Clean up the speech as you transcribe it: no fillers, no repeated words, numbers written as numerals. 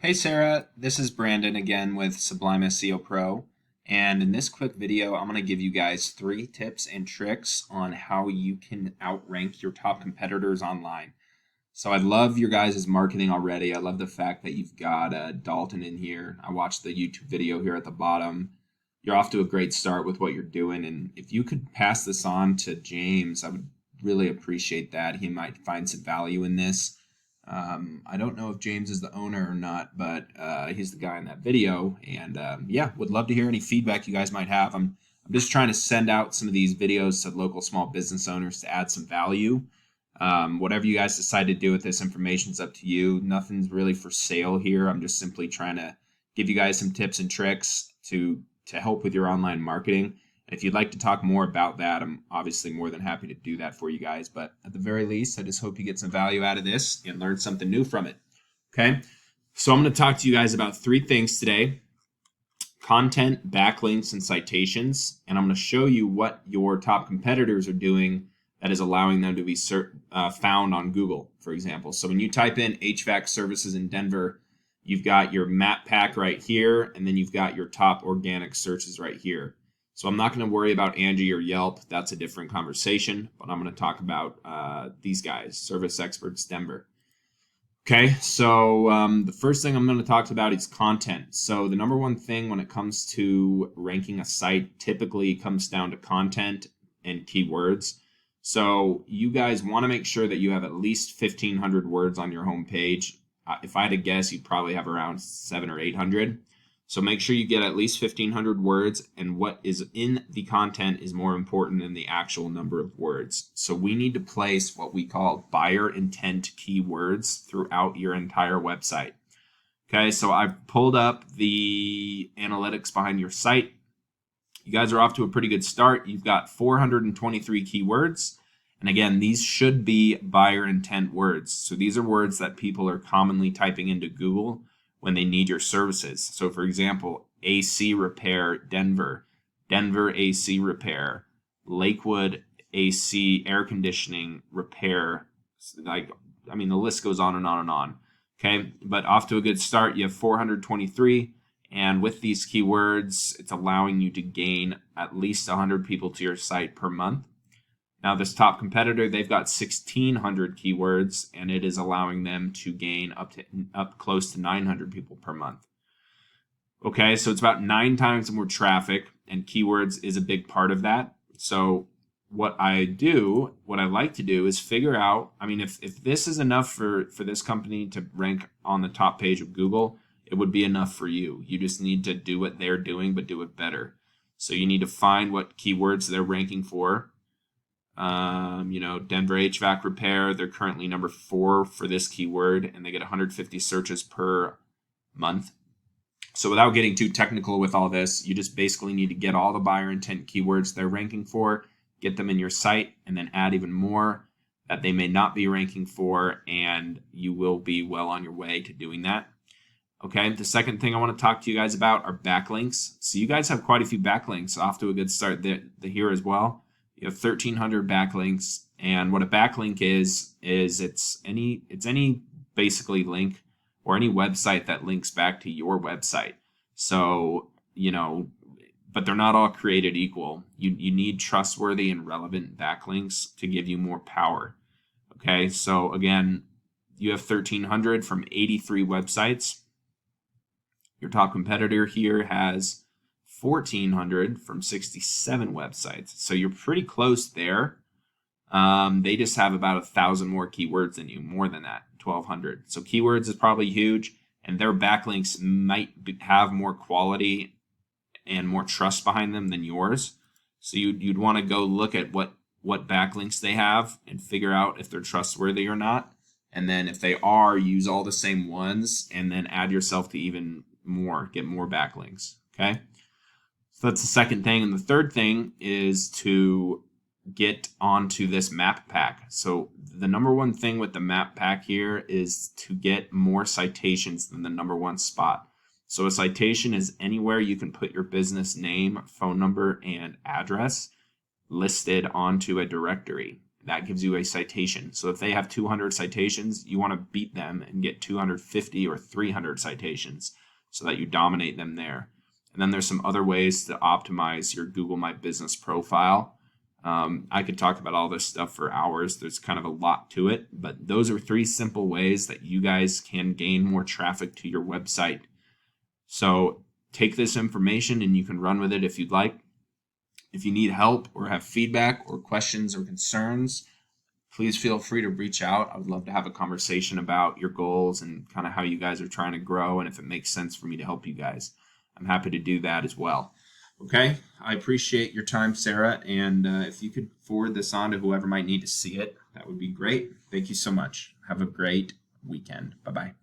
Hey Sarah, this is Brandon again with Sublime SEO Pro. And in this quick video, I'm going to give you guys 3 tips and tricks on how you can outrank your top competitors online. So I love your guys' marketing already. I love the fact that you've got Dalton in here. I watched the YouTube video here at the bottom. You're off to a great start with what you're doing. And if you could pass this on to James, I would really appreciate that. He might find some value in this. I don't know if James is the owner or not, but he's the guy in that video. And yeah, would love to hear any feedback you guys might have. I'm just trying to send out some of these videos to local small business owners to add some value. Whatever you guys decide to do with this information is up to you. Nothing's really for sale here. I'm just simply trying to give you guys some tips and tricks to help with your online marketing. And if you'd like to talk more about that, I'm obviously more than happy to do that for you guys. But at the very least, I just hope you get some value out of this and learn something new from it. Okay. So I'm going to talk to you guys about 3 things today: content, backlinks, and citations. And I'm going to show you what your top competitors are doing that is allowing them to be found on Google, for example. So when you type in HVAC services in Denver, you've got your map pack right here, and then you've got your top organic searches right here. So I'm not going to worry about Angie or Yelp. That's a different conversation, but I'm going to talk about these guys, Service Experts Denver. Okay, so the first thing I'm going to talk about is content. So the number one thing when it comes to ranking a site typically comes down to content and keywords. So you guys want to make sure that you have at least 1,500 words on your homepage. If I had to guess, you'd probably have around 700 or 800. So make sure you get at least 1,500 words, and what is in the content is more important than the actual number of words. So we need to place what we call buyer intent keywords throughout your entire website. Okay, so I've pulled up the analytics behind your site. You guys are off to a pretty good start. You've got 423 keywords. And again, these should be buyer intent words. So these are words that people are commonly typing into Google when they need your services. So for example, AC repair Denver, Denver AC repair, Lakewood AC air conditioning repair. The list goes on and on and on. Okay, but off to a good start. You have 423. And with these keywords, it's allowing you to gain at least 100 people to your site per month. Now, this top competitor, they've got 1,600 keywords, and it is allowing them to gain up close to 900 people per month. Okay, so it's about 9 times more traffic, and keywords is a big part of that. So what I like to do is figure out, if this is enough for this company to rank on the top page of Google, it would be enough for you. You just need to do what they're doing, but do it better. So you need to find what keywords they're ranking for. Denver HVAC repair, they're currently number 4 for this keyword, and they get 150 searches per month. So without getting too technical with all this, you just basically need to get all the buyer intent keywords they're ranking for, get them in your site, and then add even more that they may not be ranking for, and you will be well on your way to doing that. Okay, the second thing I want to talk to you guys about are backlinks. So you guys have quite a few backlinks, off to a good start here as well. You have 1,300 backlinks, and what a backlink is it's any basically link or any website that links back to your website. So, but they're not all created equal. You need trustworthy and relevant backlinks to give you more power. Okay, so again, you have 1,300 from 83 websites. Your top competitor here has 1,400 from 67 websites. So you're pretty close there. They just have about 1,000 more keywords than you, more than that, 1,200. So keywords is probably huge, and their backlinks might have more quality and more trust behind them than yours. So you'd want to go look at what backlinks they have and figure out if they're trustworthy or not. And then if they are, use all the same ones, and then add yourself to even more, get more backlinks. Okay, so that's the second thing. And the third thing is to get onto this map pack. So the number one thing with the map pack here is to get more citations than the number 1 spot. So a citation is anywhere you can put your business name, phone number, and address listed onto a directory. that gives you a citation. So if they have 200 citations, you want to beat them and get 250 or 300 citations so that you dominate them there. And then there's some other ways to optimize your Google My Business profile. I could talk about all this stuff for hours. There's kind of a lot to it, but those are 3 simple ways that you guys can gain more traffic to your website. So take this information and you can run with it if you'd like. If you need help or have feedback or questions or concerns, please feel free to reach out. I would love to have a conversation about your goals and kind of how you guys are trying to grow and if it makes sense for me to help you guys. I'm happy to do that as well. Okay, I appreciate your time, Sarah, and if you could forward this on to whoever might need to see it, that would be great. Thank you so much. Have a great weekend. Bye-bye.